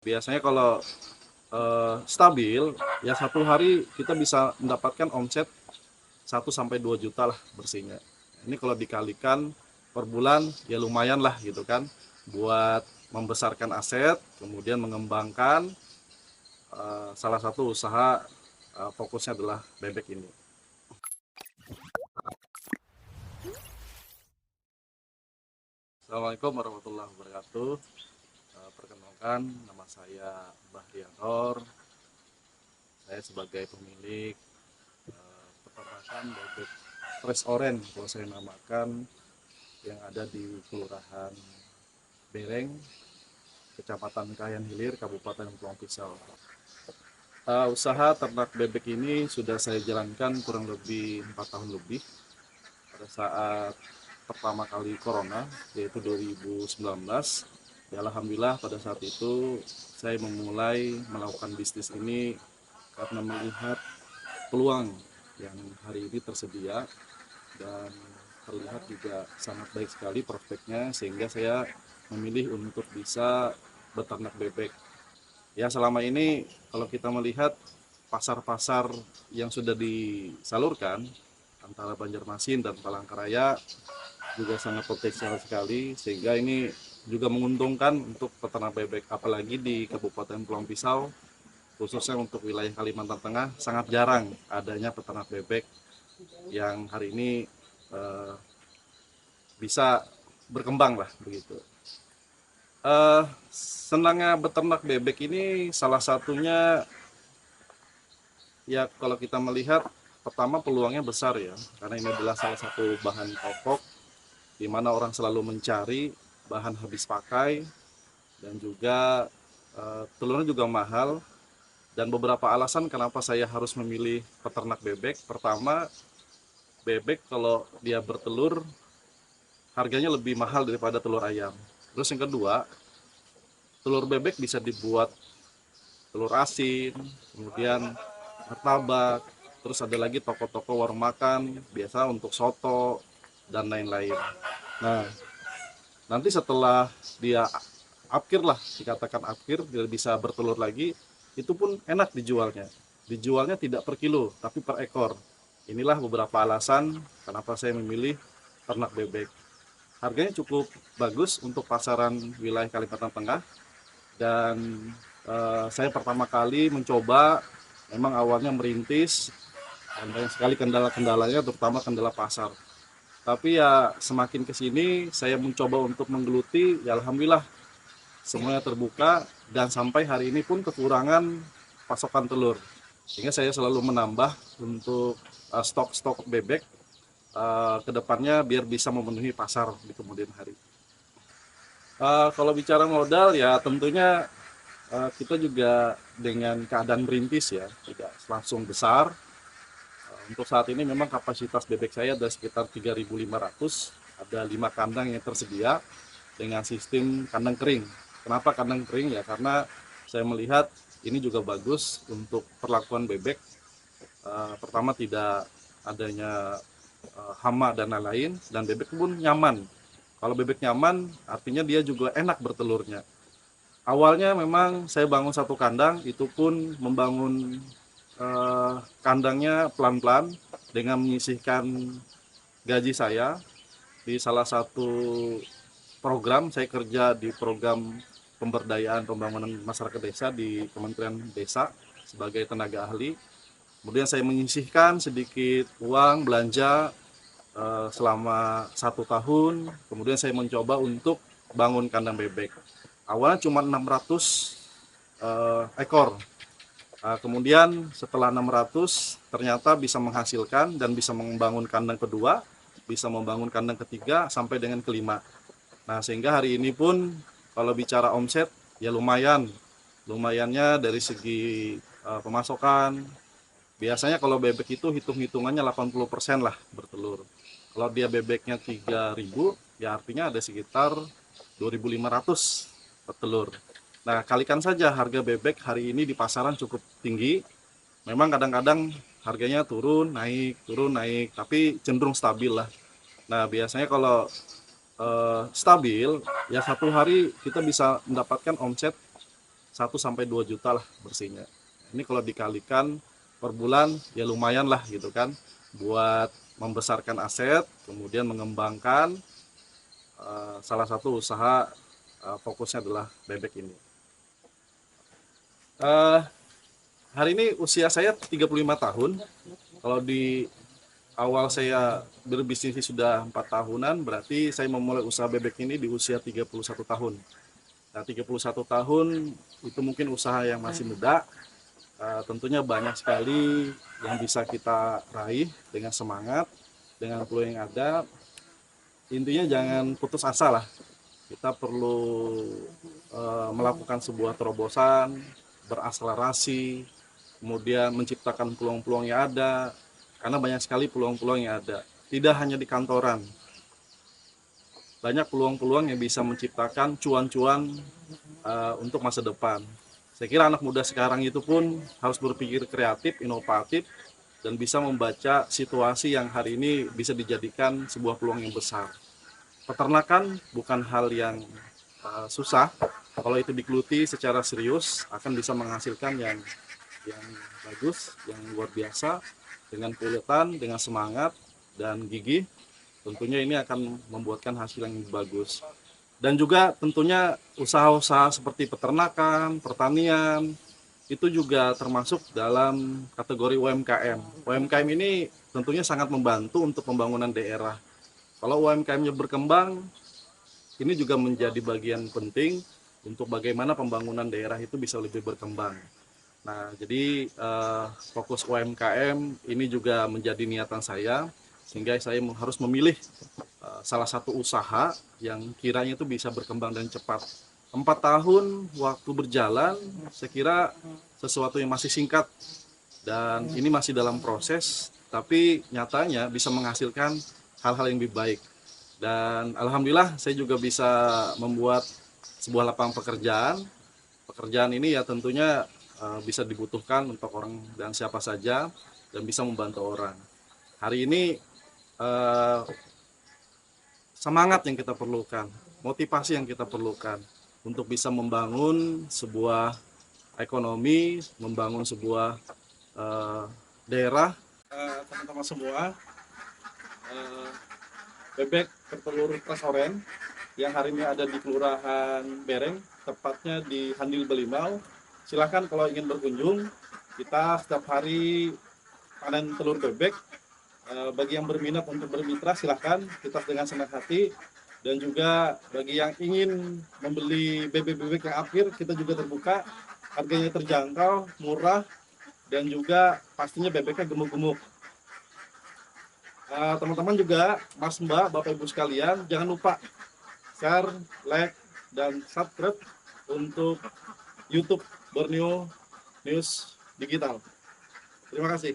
Biasanya kalau stabil, ya satu hari kita bisa mendapatkan omset 1 sampai 2 juta lah bersihnya. Ini kalau dikalikan per bulan ya lumayan lah gitu kan, buat membesarkan aset, kemudian mengembangkan salah satu usaha fokusnya adalah bebek ini. Assalamualaikum warahmatullahi wabarakatuh. Perkenalkan, nama saya Bahrianor. Saya sebagai pemilik peternakan bebek Fresh Orange kalau saya namakan, yang ada di Kelurahan Bereng, Kecamatan Kayan Hilir, Kabupaten Pulang Pisau. Usaha ternak bebek ini sudah saya jalankan kurang lebih 4 tahun lebih. Pada saat pertama kali corona, yaitu 2019, ya alhamdulillah pada saat itu saya memulai melakukan bisnis ini karena melihat peluang yang hari ini tersedia dan terlihat juga sangat baik sekali prospeknya, sehingga saya memilih untuk bisa beternak bebek. Ya selama ini kalau kita melihat pasar-pasar yang sudah disalurkan antara Banjarmasin dan Palangkaraya juga sangat potensial sekali, sehingga ini juga menguntungkan untuk peternak bebek, apalagi di Kabupaten Pulang Pisau, khususnya untuk wilayah Kalimantan Tengah sangat jarang adanya peternak bebek yang hari ini eh, bisa berkembang lah begitu. Senangnya beternak bebek ini salah satunya ya kalau kita melihat, pertama peluangnya besar ya, karena ini adalah salah satu bahan pokok di mana orang selalu mencari bahan habis pakai, dan juga telurnya juga mahal. Dan beberapa alasan kenapa saya harus memilih peternak bebek. Pertama, bebek kalau dia bertelur harganya lebih mahal daripada telur ayam. Terus yang kedua, telur bebek bisa dibuat telur asin, kemudian martabak, terus ada lagi toko-toko warung makan biasa untuk soto dan lain-lain. Nah, nanti setelah dia akhir lah, dikatakan akhir, dia bisa bertelur lagi, itu pun enak dijualnya. Dijualnya tidak per kilo, tapi per ekor. Inilah beberapa alasan kenapa saya memilih ternak bebek. Harganya cukup bagus untuk pasaran wilayah Kalimantan Tengah, dan saya pertama kali mencoba, memang awalnya merintis dan banyak sekali kendala-kendalanya, terutama kendala pasar. Tapi ya semakin ke sini saya mencoba untuk menggeluti, ya alhamdulillah semuanya terbuka, dan sampai hari ini pun kekurangan pasokan telur. Sehingga saya selalu menambah untuk stok-stok bebek ke depannya biar bisa memenuhi pasar di kemudian hari. Kalau bicara modal ya tentunya kita juga dengan keadaan merintis ya, tidak langsung besar. Untuk saat ini memang kapasitas bebek saya ada sekitar 3.500, ada 5 kandang yang tersedia dengan sistem kandang kering. Kenapa kandang kering? Ya karena saya melihat ini juga bagus untuk perlakuan bebek. Pertama tidak adanya hama dan lain-lain, dan bebek pun nyaman. Kalau bebek nyaman artinya dia juga enak bertelurnya. Awalnya memang saya bangun satu kandang, itu pun membangun kandangnya pelan-pelan dengan menyisihkan gaji saya di salah satu program. Saya kerja di program pemberdayaan pembangunan masyarakat desa di Kementerian Desa sebagai tenaga ahli. Kemudian saya menyisihkan sedikit uang belanja selama 1 tahun. Kemudian saya mencoba untuk bangun kandang bebek. Awalnya cuma 600 ekor. Kemudian setelah 600 ternyata bisa menghasilkan dan bisa membangun kandang kedua, bisa membangun kandang ketiga sampai dengan kelima. Nah, sehingga hari ini pun kalau bicara omset ya lumayan. Lumayannya dari segi pemasukan. Biasanya kalau bebek itu hitung-hitungannya 80% lah bertelur. Kalau dia bebeknya 3.000, ya artinya ada sekitar 2.500 bertelur. Nah, kalikan saja harga bebek hari ini di pasaran cukup tinggi. Memang kadang-kadang harganya turun naik, tapi cenderung stabil lah. Nah, biasanya kalau stabil, ya satu hari kita bisa mendapatkan omset 1 sampai 2 juta lah bersihnya. Ini kalau dikalikan per bulan ya lumayan lah gitu kan, buat membesarkan aset, kemudian mengembangkan salah satu usaha fokusnya adalah bebek ini. Hari ini usia saya 35 tahun. Kalau di awal saya berbisnis sudah 4 tahunan, berarti saya memulai usaha bebek ini di usia 31 tahun. Nah, 31 tahun itu mungkin usaha yang masih muda. Tentunya banyak sekali yang bisa kita raih dengan semangat, dengan peluang yang ada. Intinya jangan putus asa lah. Kita perlu melakukan sebuah terobosan, berakselerasi, kemudian menciptakan peluang-peluang yang ada, karena banyak sekali peluang-peluang yang ada. Tidak hanya di kantoran, banyak peluang-peluang yang bisa menciptakan cuan-cuan untuk masa depan. Saya kira anak muda sekarang itu pun harus berpikir kreatif, inovatif, dan bisa membaca situasi yang hari ini bisa dijadikan sebuah peluang yang besar. Peternakan bukan hal yang susah. Kalau itu digeluti secara serius akan bisa menghasilkan yang bagus, yang luar biasa, dengan kulitan, dengan semangat dan gigih. Tentunya ini akan membuatkan hasil yang bagus. Dan juga tentunya usaha-usaha seperti peternakan, pertanian, itu juga termasuk dalam kategori UMKM. UMKM ini tentunya sangat membantu untuk pembangunan daerah. Kalau UMKM-nya berkembang, ini juga menjadi bagian penting untuk bagaimana pembangunan daerah itu bisa lebih berkembang. Nah, jadi fokus UMKM ini juga menjadi niatan saya, sehingga saya harus memilih salah satu usaha yang kiranya itu bisa berkembang dan cepat. 4 tahun waktu berjalan, saya kira sesuatu yang masih singkat dan ini masih dalam proses, tapi nyatanya bisa menghasilkan hal-hal yang lebih baik. Dan alhamdulillah saya juga bisa membuat sebuah lapangan pekerjaan. Pekerjaan ini ya tentunya bisa dibutuhkan untuk orang dan siapa saja dan bisa membantu orang. Hari ini semangat yang kita perlukan, motivasi yang kita perlukan untuk bisa membangun sebuah ekonomi, membangun sebuah daerah. Teman-teman semua, bebek bertelur trasoren yang hari ini ada di Kelurahan Bereng, tepatnya di Handil Belimau. Silahkan kalau ingin berkunjung, kita setiap hari panen telur bebek. Bagi yang berminat untuk bermitra silahkan, kita dengan senang hati. Dan juga bagi yang ingin membeli bebek-bebek yang akhir, kita juga terbuka, harganya terjangkau, murah, dan juga pastinya bebeknya gemuk-gemuk. Teman-teman juga, Mas Mbak, Bapak Ibu sekalian, jangan lupa share, like, dan subscribe untuk YouTube Borneo News Digital. Terima kasih.